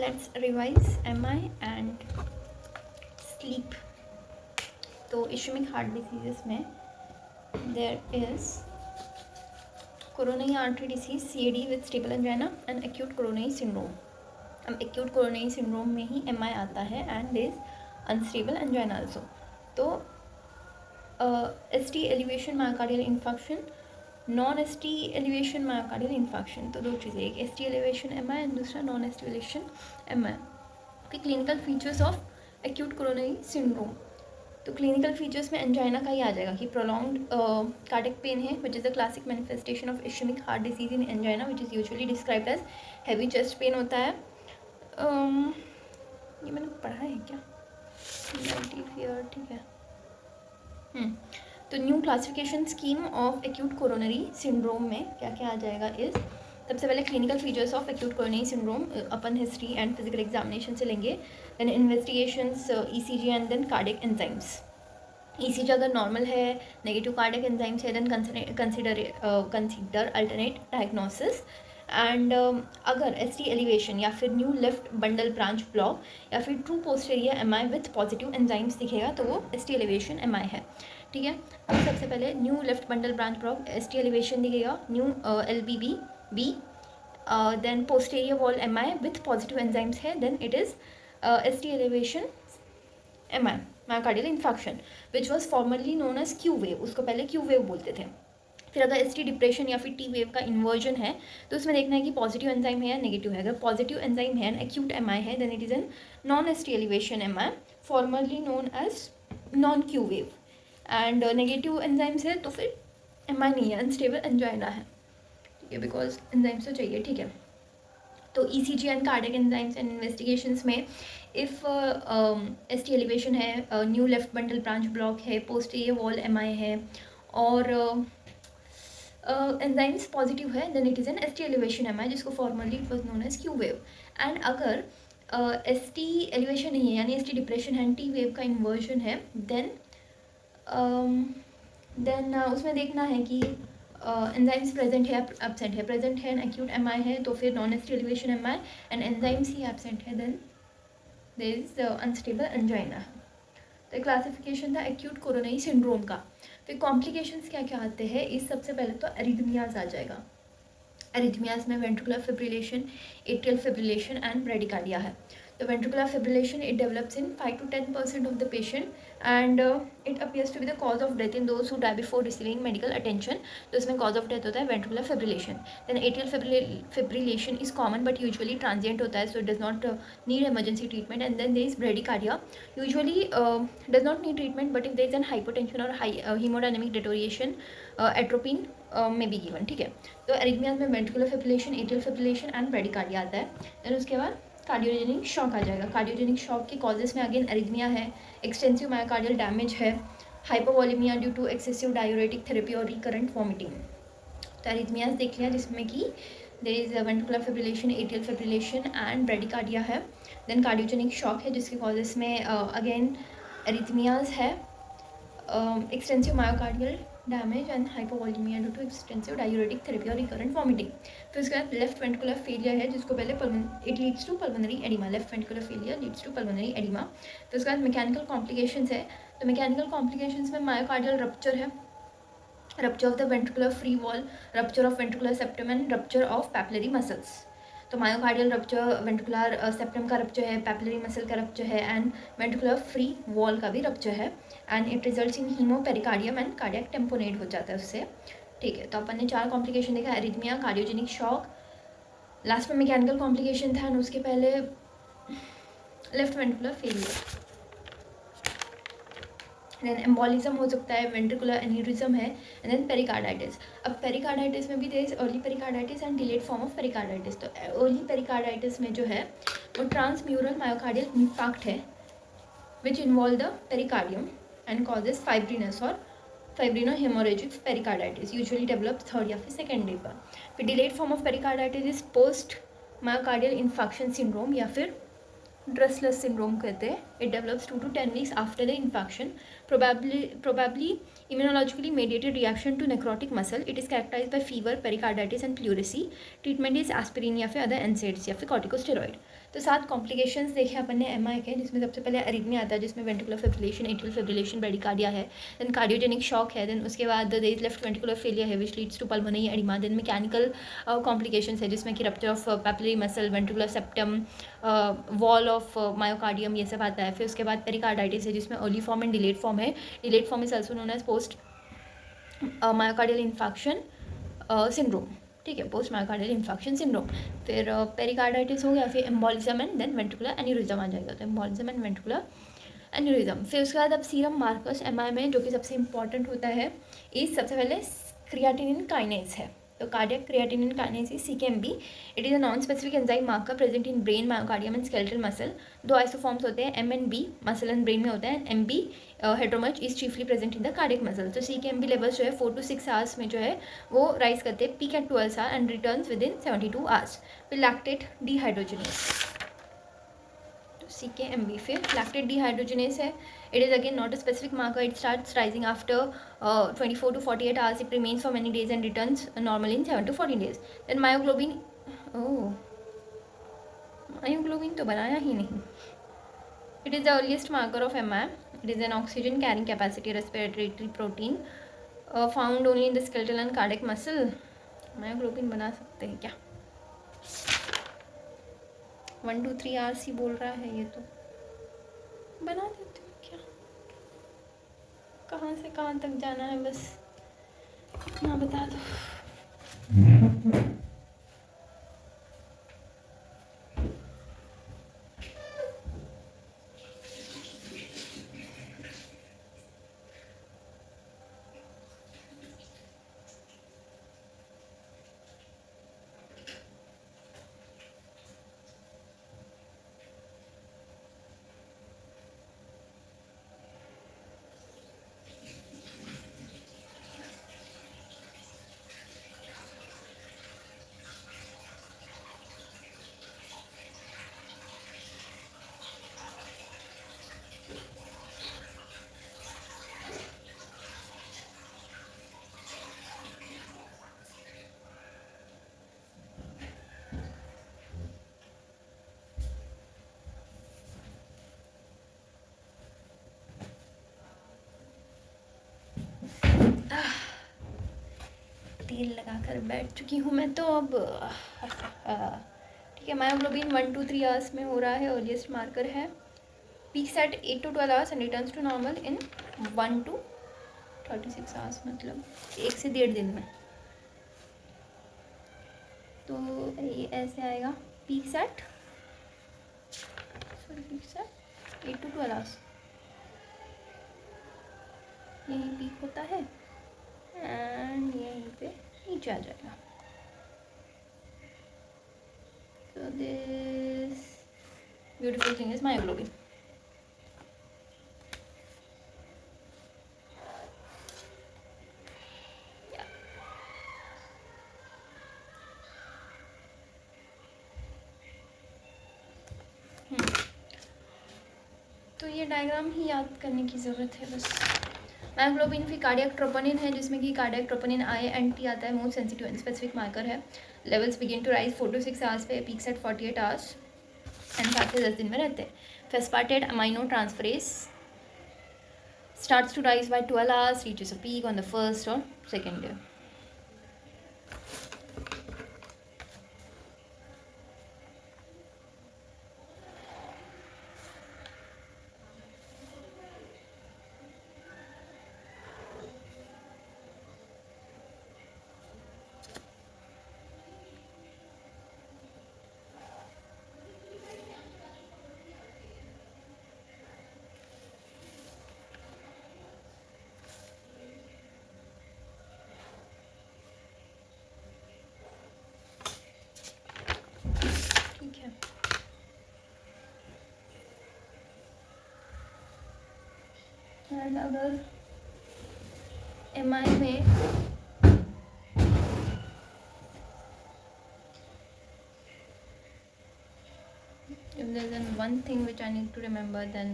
let's revise MI and sleep. तो ischemic heart diseases में there is coronary artery disease CAD with stable angina and acute coronary syndrome. अब acute coronary syndrome में ही MI आता है and there is unstable angina also. तो ST elevation myocardial infarction, non S T elevation myocardial infarction, तो दो चीज़ें, एक S T elevation M I and दूसरा non S T elevation M I. Okay, clinical features of acute coronary syndrome. तो clinical features में angina का ही आ जाएगा कि प्रोलॉन्ग्ड कार्डियक पेन है which is the classic manifestation of ischemic heart disease in angina which is usually described as heavy chest pain होता है. ये मैंने पढ़ा है क्या, ठीक है. तो new classification scheme of acute coronary syndrome में क्या क्या आ जाएगा इस, सबसे पहले clinical features of acute coronary syndrome अपन हिस्ट्री एंड फिजिकल एग्जामिनेशन से लेंगे. Then investigations ECG and then cardiac enzymes. ECG अगर नॉर्मल है, नेगेटिव कार्डियक एंजाइम्स है, then consider alternate diagnosis. And अगर एस टी एलिवेशन या फिर new left bundle branch block या फिर true posterior M I with positive enzymes दिखेगा तो वो S T elevation M I है. ठीक है, अब सबसे पहले new left bundle branch block S T elevation दिखेगा, new L B B B, then posterior wall M I with positive enzymes है, then it is S T elevation M I myocardial infarction which was formerly known as Q wave, उसको पहले Q wave बोलते थे. फिर अगर S T depression या फिर T wave का इन्वर्जन है तो उसमें देखना है कि पॉजिटिव एंजाइम है या नेगेटिव है. अगर पॉजिटिव एंजाइम है एंड एक्यूट एम आई है then it is an non S T elevation M I formerly known as non Q wave. And negative enzymes है तो फिर एम आई नहीं है, अनस्टेबल एंजाइना है. ठीक है, बिकॉज एंजाइम्स तो चाहिए. ठीक है, तो E C G and cardiac enzymes and investigations में इफ़ एस टी एलिवेशन है, new left bundle branch block है, पोस्टेरियर वॉल एम आई है और एंजाइम्स पॉजिटिव है then it is an S T elevation M I जिसको formally it was known as Q wave. And अगर S T elevation नहीं है यानी S T depression है, टी वेव का इन्वर्जन है, देन उसमें देखना है कि एंजाइम्स प्रेजेंट है एब्सेंट है. प्रेजेंट है एंड एक्यूट एम आई है तो फिर non S T elevation M I, and enzymes ही एब्सेंट है then there is unstable angina. तो क्लासिफिकेशन था एक्यूट कोरोनरी सिंड्रोम का. फिर कॉम्प्लिकेशंस क्या क्या आते हैं इस, सबसे पहले तो एरिथमियाज आ जाएगा. एरिथमियाज में ventricular fibrillation, atrial fibrillation and bradycardia है. तो ventricular fibrillation it develops in 5 to 10% of the patient and it appears to be the cause of death in those who die before receiving medical attention. तो इसमें cause of death होता है ventricular fibrillation. Then atrial fibrillation is common but usually transient होता है, so it does not need emergency treatment. And then there is bradycardia, usually does not need treatment but if there is an hypotension or high hemodynamic deterioration atropine may be given. ठीक है, तो arrhythmias में ventricular fibrillation, atrial fibrillation and bradycardia आता है. Then उसके बाद cardiogenic shock आ जाएगा. कार्डियोजेनिक शॉक के कॉजेस में अगेन एरिथमिया है, एक्सटेंसिव मायोकार्डियल डैमेज है, hypovolemia due to excessive diuretic therapy और रिकरेंट वॉमिटिंग. तो एरिथमियाज देख लिया जिसमें कि there is ventricular fibrillation, atrial fibrillation and bradycardia है. देन कार्डियोजेनिक शॉक है जिसके कॉजेस में अगेन एरिथमियाज है, extensive myocardial damage and hypovolaemia due to extensive diuretic therapy और रिकरेंट वॉमिटिंग. फिर उसके बाद लेफ्ट वेंट्रिकुलर फेलियर है जिसको पहले it leads to pulmonary oedema. Left ventricular failure leads to pulmonary oedema. फिर उसके बाद मैकेनिकल कॉम्प्लिकेशंस है. तो मैकेनिकल कॉम्प्लिकेशंस में मायोकार्डियल रप्चर है, rupture of the ventricular free wall, rupture of ventricular septum and rupture of papillary muscles. तो myocardial rupture ventricular septum का rupture है, पैपिलरी मसल का रप्चर है एंड वेंट्रिकुलर फ्री वॉल का भी rupture है. And it results in haemopericardium and cardiac tamponade हो जाता है उससे. ठीक है, तो अपन ने 4 कॉम्प्लिकेशन देखा, एरिथमिया, कार्डियोजेनिक शॉक, लास्ट में मैकेनिकल कॉम्प्लिकेशन था एंड उसके पहले left ventricular failure. Then embolism हो सकता है, वेंट्रिकुलर एन्यूरिज्म है एंड देन पेरिकार्डाइटिस. अब पेरिकार्डाइटिस में भी there is early pericarditis and delayed form of pericarditis. तो अर्ली पेरिकार्डाइटिस में जो है वो ट्रांसम्यूरल मायोकार्डियल इंफाक्ट है which involve the pericardium and causes fibrinous और fibrinohaemorrhagic pericarditis, usually develop third या फिर सेकेंड डे पर. फिर delayed form of pericarditis is post myocardial infarction syndrome या फिर ड्रेसलेस सिंड्रोम कहते हैं It develops 2 to 10 weeks after the infection, probably immunologically mediated reaction to necrotic muscle. It is characterized by fever, pericarditis and pleurisy. Treatment is aspirin या फिर other NSAIDs या फिर corticosteroid. तो 7 complications देखे अपन ने एमआई के, जिसमें सबसे पहले अरिथमिया आता है, जिसमें ventricular fibrillation, atrial fibrillation, bradycardia है. देन कार्डियोजेनिक शॉक है. देन उसके बाद there is left ventricular failure है which leads to pulmonary oedema. Then mechanical complications है जिसमें कि rupture of papillary muscle, ventricular septum, wall of myocardium, ये सब आता है. फिर उसके बाद पेरिकार्डाइटिस है जिसमें early form and delayed form है. Delayed form is also known as post myocardial infection syndrome. ठीक है, पोस्ट मायोकार्डियल इन्फेक्शन सिंड्रोम. फिर पेरिकार्डाइटिस हो गया, फिर embolism and then ventricular aneurysm आ जाएगा. तो एम्बोलिज्म एंड वेंट्रिकुलर एन्यूरिज्म. फिर उसके बाद अब सीरम मार्कर्स एमआई में जो कि सबसे इंपॉर्टेंट होता है, इस सबसे पहले क्रिएटिनिन काइनेज है. तो cardiac creatinine kinase is CKMB. It is a non specific enzyme marker present in brain, myocardium and skeletal muscle. 2 isoforms होते हैं, M and B muscle and brain में होता है. MB heteromers is chiefly present in the cardiac muscle. तो CKMB levels जो है 4 to 6 hours में जो है वो राइज करते हैं, peak at 12 hour and returns within 72 hours. फिर लैक्टेट डिहाइड्रोजनेस, CKMB. फिर लैक्टेट डिहाइड्रोजनेस है. It is again not a specific marker. It starts rising after 24 to 48 hours. It remains for many days and returns normally in 7 to 14 days. Then myoglobin. Oh, myoglobin तो बनाया ही नहीं. It is the earliest marker of MI. It is an oxygen carrying capacity respiratory protein found only in the skeletal and cardiac muscle. myoglobin बना सकते हैं क्या? 1 to 3 hours ही बोल रहा है, ये तो बना देते हो क्या? कहाँ से कहाँ तक जाना है, बस इतना बता दो. तेल लगाकर बैठ चुकी हूँ मैं तो अब. ठीक है, मायोग्लोबिन 1 to 3 आवर्स में हो रहा है, अर्लीस्ट मार्कर है. Peaks at 8 to 12 hours and returns to normal in 1 to 36 hours, मतलब 1 से 1.5 दिन में. तो ये ऐसे आएगा, पीक्स एट 8 to 12 आवर्स, यही पीक होता है एंड यहीं पे नीचे आ जाएगा. So this beautiful thing is myoglobin. Yeah. तो ये डायग्राम ही याद करने की ज़रूरत है बस. मायोग्लोबिन फिर कार्डियक ट्रोपोनिन है, जिसमें कि कार्डियक ट्रोपोनिन INT आता है, most sensitive and specific marker है. Levels begin to rise 4 to 6 hours पे, पीक्स एट 48 आवर्स एंड 7 से 10 दिन में रहते हैं. Aspartate amino transferase starts to rise by 12 hours, reaches a peak on the first or second day. And अगर MI में if there is one thing which I need to remember, then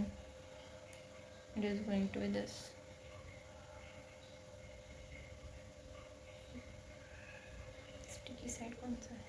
it is going to be this. Sticky side कौन सा है?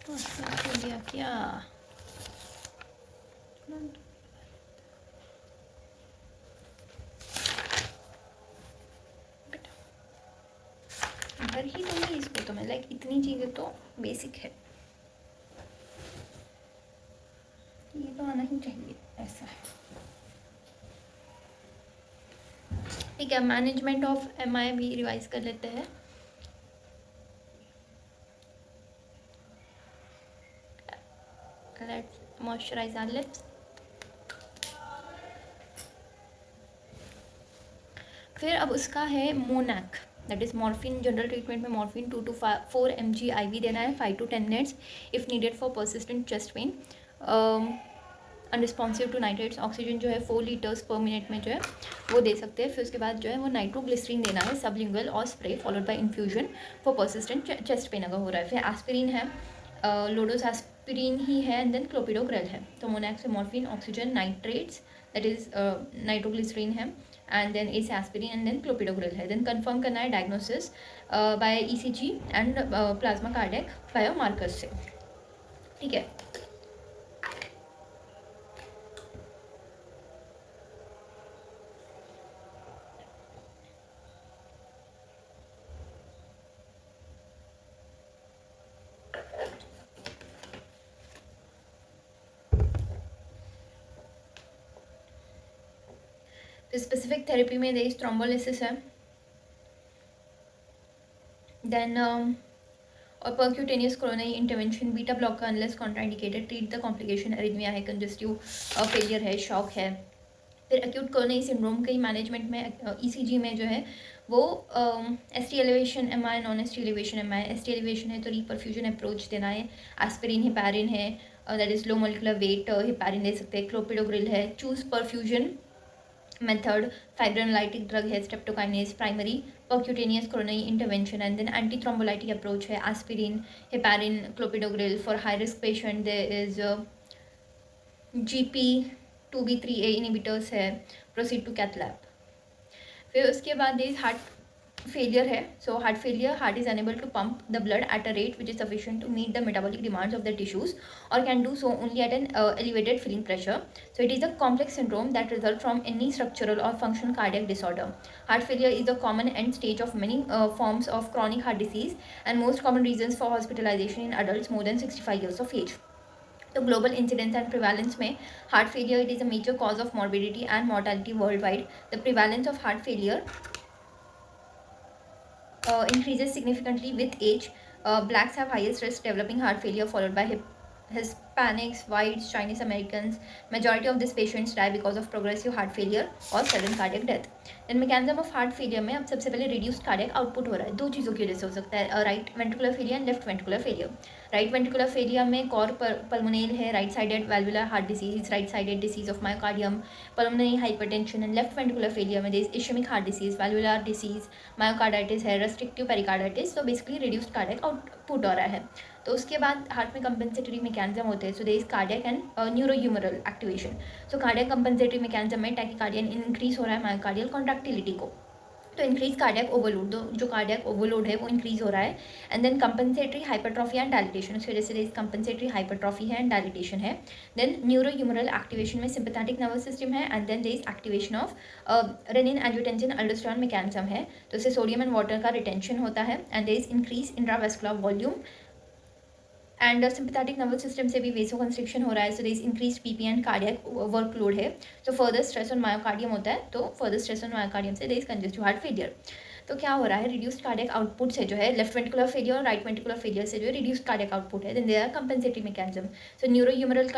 हो गया क्या? भर ही दूंगी इसको तो मैं, लाइक इतनी चीज़ें तो बेसिक है, ये तो आना ही चाहिए. ऐसा है. ठीक है, मैनेजमेंट ऑफ MI भी रिवाइज कर लेते हैं. Let's moisturise our lips. फिर अब उसका है MONAC, that is morphine. General treatment में मॉर्फिन 2 to 4 mg IV देना है 5 to 10 minutes if needed for persistent chest pain. Unresponsive to nitrates. Oxygen जो है 4 लीटर्स पर मिनट में जो है वो दे सकते हैं. फिर उसके बाद जो है वो नाइट्रोग्लिसरीन देना है सबलिंगुअल और spray followed by infusion for persistent chest pen अगर हो रहा है. फिर एस्पिरिन है, लोडोस एस्पिरिन ही है, एंड देन क्लोपिडोग्रेल है. तो मोनैक से morphine, oxygen, nitrates that is nitroglycerine है, and then S aspirin, and then clopidogrel है. देन कंफर्म करना है diagnosis by ECG and plasma cardiac biomarkers से. ठीक है. स्पेसिफिक थेरेपी में देर थ्रोम्बोलिसिस है. देन और percutaneous coronary intervention, beta blocker unless contraindicated, treat the complication, arrhythmia है, कंजस्टिव फेलियर है, शॉक है. फिर एक्यूट कोरोनरी सिंड्रोम के मैनेजमेंट में ECG में जो है वो ST elevation MI, non ST elevation MI. ST elevation है तो रीपरफ्यूजन अप्रोच देना है. एस्पिरिन हेपारिन है, that is low molecular weight heparin दे सकते हैं. क्लोपिडोग्रिल है. Choose perfusion method. Fibrinolytic drug है streptokinase. Primary percutaneous coronary intervention, and then anti thrombolytic approach है aspirin, heparin, clopidogrel. For high risk patient there is GP2B3A inhibitors है. Proceed to cath lab. फिर उसके बाद there is heart failure है. सो heart failure, heart is unable to pump the blood at a rate which is sufficient to meet the metabolic demands of the tissues or can do so only at an elevated filling pressure. So it is a complex syndrome that results from any structural or functional cardiac disorder. Heart failure is the common end stage of many forms of chronic heart disease and most common reasons for hospitalization in adults more than 65 years of age. तो global incidence and prevalence में heart failure it is a major cause of morbidity and mortality worldwide. The prevalence of heart failure increases significantly with age. Blacks have highest risk developing heart failure followed by Hispanics, whites, Chinese Americans. Majority of these patients die because of progressive heart failure or sudden cardiac death. Then mechanism of heart failure में अब सबसे पहले reduced cardiac output हो रहा है. दो चीज़ों की वजह से हो सकता है, right ventricular failure and left ventricular failure. Right ventricular failure में कॉर पल्मोनेल है, right sided valvular heart disease, right sided disease of myocardium, pulmonary hypertension. And left ventricular failure में there is ischaemic heart disease, valvular disease, myocarditis है, restrictive pericarditis. तो basically reduced cardiac output हो रहा है. तो उसके बाद हार्ट में कंपनसेटरी मैकेनिज्म होते हैं. So there is cardiac and neurohumoral activation. So cardiac compensatory mechanism में टैकीकार्डियन इंक्रीज हो रहा है मायोकार्डियल कॉन्ट्रैक्टिलिटी को. तो इंक्रीज कार्डियक ओवरलोड, जो कार्डियक ओवरलोड है वो इंक्रीज हो रहा है. And then compensatory hypertrophy and dilatation, उसकी वजह से कंपनसेटरी हाइपरट्रॉफी है एंड डायलिटेशन है. देन न्यूरोह्यूमरल एक्टिवेशन में सिंपैथेटिक नर्वस सिस्टम है. And then there is activation of renin angiotensin aldosterone mechanism है. तो इससे सोडियम एंड वाटर का रिटेंशन होता है. And there is increase intravascular volume. And sympathetic nervous system से भी वेसो कंस्ट्रिक्शन हो रहा है. So there is increase PP and cardiac workload है. तो फर्दर स्ट्रेस ऑन मायोकार्डियम होता है. तो फर्दर स्ट्रेस ऑन मायोकार्डियम से there is congestive heart failure. तो क्या हो रहा है, रिड्यूस्ड कार्डियक आउटपुट से जो है लेफ्ट वेंट्रिकुलर फेलियर और राइट वेंट्रिकुलर फेलियर से जो है रिड्यूस्ड कार्डियक आउटपुट है. Then there are compensatory mechanism. So neurohumoral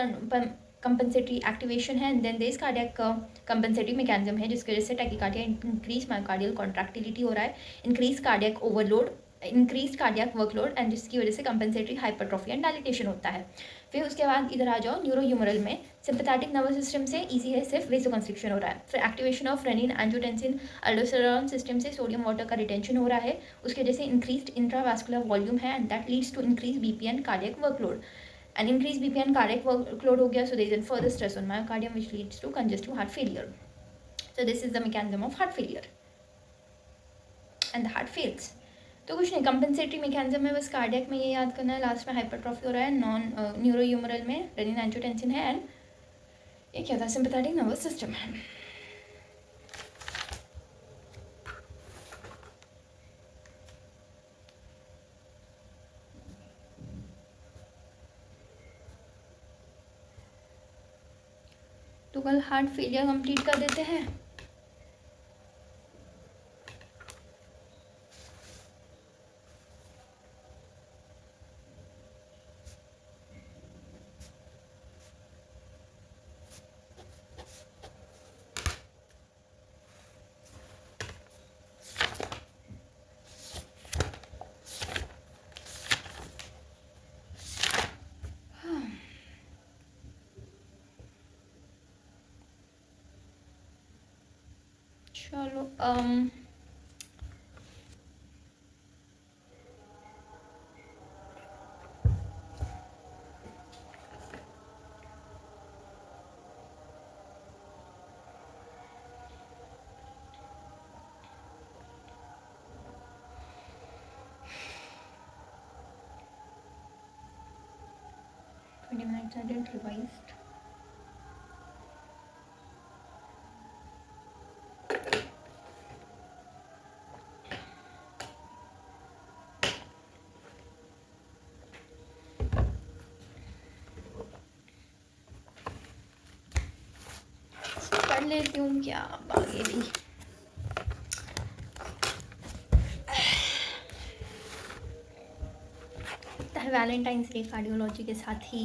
compensatory activation है. And then there is cardiac compensatory mechanism है, जिसकी वजह से टैकीकार्डिया, इंक्रीज मायोकार्डियल कॉन्ट्रैक्टिलिटी हो रहा है, increase cardiac overload, increase cardiac workload, and जिसकी वजह से कंपेंसेटरी हाइपरट्रॉफी एंड डायलिटेशन होता है. फिर उसके बाद इधर आ जाओ न्यूरोह्यूमरल में. सिंपैथेटिक नर्वस सिस्टम से इजी है, सिर्फ वेसोकंस्ट्रिक्शन हो रहा है. फिर activation of renin angiotensin aldosterone system से सोडियम वाटर का रिटेंशन हो रहा है. उसकी वजह से इंक्रीज्ड इंट्रावास्कुलर वॉल्यूम है. And that leads to increase BP and cardiac workload. And increase BP and cardiac workload हो गया, so there is further stress on myocardium which leads to congestive heart failure. So this is the mechanism of heart failure and the heart fails. तो कुछ नहीं, compensatory mechanism में बस cardiac में ये याद करना है, लास्ट में हाइपरट्रॉफी हो रहा है, नॉन न्यूरोह्यूमरल में रेनिन एंजियोटेंसिन है, एंड ये क्या था, सिंपैथेटिक नर्वस सिस्टम है. तो कल हार्ट फेलियर कंप्लीट कर देते हैं. चलो minutes I didn't revised. पढ़ लेती हूँ क्या आगे भी. वैलेंटाइंस डे कार्डियोलॉजी के साथ ही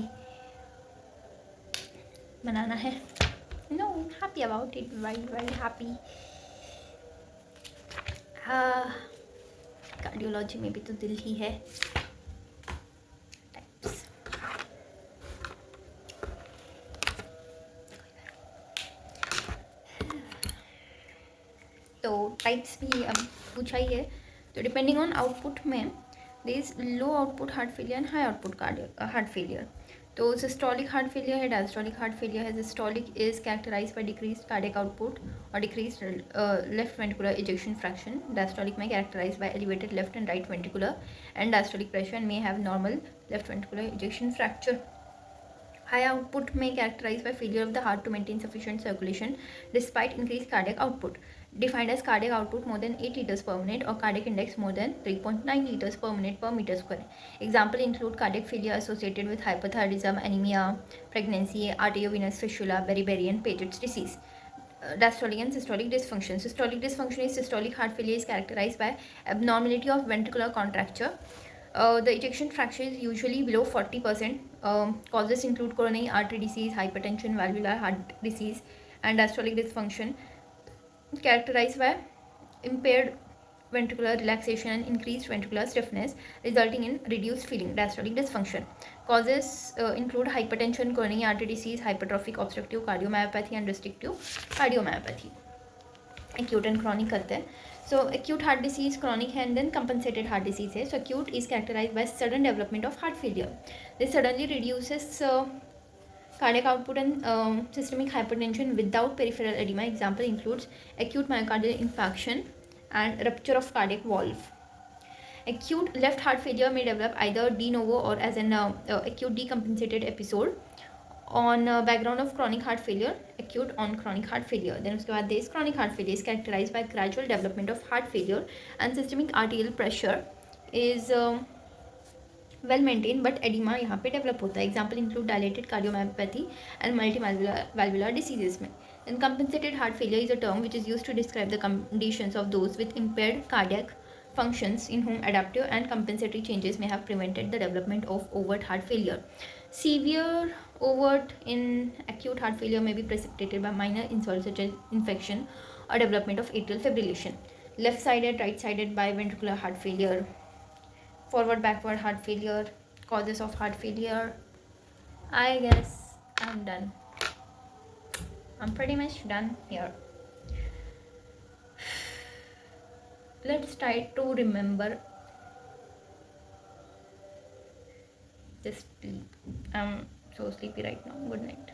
मनाना है. No happy about it, very very happy. Cardiology में भी तो दिल ही है. तो टाइप्स भी अब पूछा ही है. तो डिपेंडिंग ऑन आउटपुट में there is low output heart failure and high output heart failure. तो सिस्टोलिक हार्ट फेलियर है, डायस्टोलिक हार्ट फेलियर है. Systolic is characterised by decreased cardiac output और decreased left ventricular ejection fraction. Diastolic में characterised by elevated left and right ventricular end diastolic pressure and may have normal left ventricular ejection fracture. High output may characterized by failure of the heart to maintain sufficient circulation despite increased cardiac output, defined as cardiac output more than 8 liters per minute or cardiac index more than 3.9 liters per minute per meter square. Example include cardiac failure associated with hypothyroidism, anemia, pregnancy, arteriovenous fistula, beriberi and Paget's disease. Diastolic and systolic dysfunction. Systolic dysfunction is systolic heart failure is characterized by abnormality of ventricular contracture. The ejection fraction is usually below 40%. Causes include coronary artery disease, hypertension, valvular heart disease, and diastolic dysfunction characterized by impaired ventricular relaxation and increased ventricular stiffness resulting in reduced feeling. Diastolic dysfunction causes include hypertension, coronary artery disease, hypertrophic obstructive cardiomyopathy, and restrictive cardiomyopathy. Acute and chronic करते हैं. So acute heart disease, chronic है, and then compensated heart disease है. So acute is characterized by sudden development of heart failure. This suddenly reduces cardiac output and systemic hypertension without peripheral edema. Example includes acute myocardial infarction and rupture of cardiac valve. Acute left heart failure may develop either de novo or as an acute decompensated episode on background of chronic heart failure, acute on chronic heart failure. Then उसके बाद this chronic heart failure is characterized by gradual development of heart failure and systemic arterial pressure is well maintain but oedema यहाँ पे develop होता है. Example include dilated cardiomyopathy and multi valvular diseases में. And compensated heart failure is a term which is used to describe the conditions of those with impaired cardiac functions in whom adaptive and compensatory changes may have prevented the development of overt heart failure. Severe overt in acute heart failure may be precipitated by minor insults such as infection or development of atrial fibrillation. Left-sided, right-sided biventricular heart failure, forward backward heart failure, causes of heart failure. I guess I'm done. I'm pretty much done here. Let's try to remember. Just sleep. I'm so sleepy right now. Good night.